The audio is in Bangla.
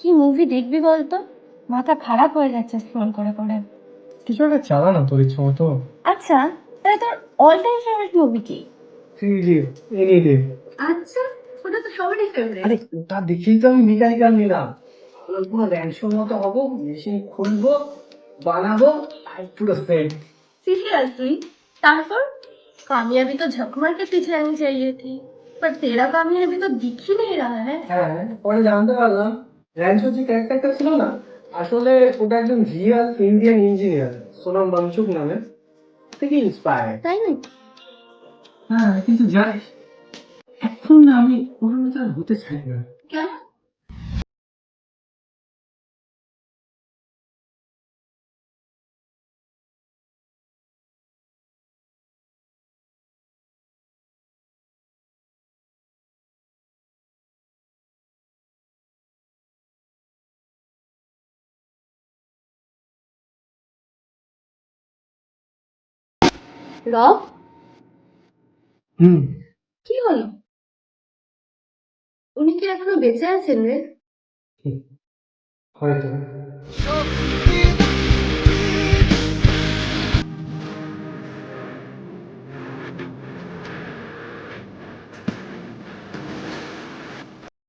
কি মুভি দেখবি বলতো? মাথা খারাপ হয়ে যাচ্ছে স্ক্রল করে করে। কিছু একটা চালা না তোর ইচ্ছে মতো। আচ্ছা, তাহলে তোর অল টাইম ফেভারিট মুভি কি? Any day. আচ্ছা, ওটা তো সবারই ফেভারিট। আরে ওটা দেখেই তো আমি মেকানিক্যাল নিলাম। ওর পুরো র্যানসোর মতো হবো, মেশিন খুলবো, বানাবো, আর পুরো সেট। सीरियसली? তারপর कामयाबी तो झक मार के पीछे आनी चाहिए थी, पर तेरा कामयाबी तो दिख ही नहीं रहा है। হ্যাঁ, পরে জানতে পারলাম র্যানসোর যে ক্যারেক্টারটা ছিল না, আসলে ওটা একজন রিয়াল ইন্ডিয়ান ইঞ্জিনিয়ার সোনাম বাংচুক নামে, থেকে ইন্সপায়ার্ড। তাই না? হ্যাঁ, কিন্তু জানিস এখন না আমি ওর মতো আর হতে চাই না। क्या? রব, হুম। কি হলো? উনি কি এখনো বেঁচে আছেন রে? হয়তো।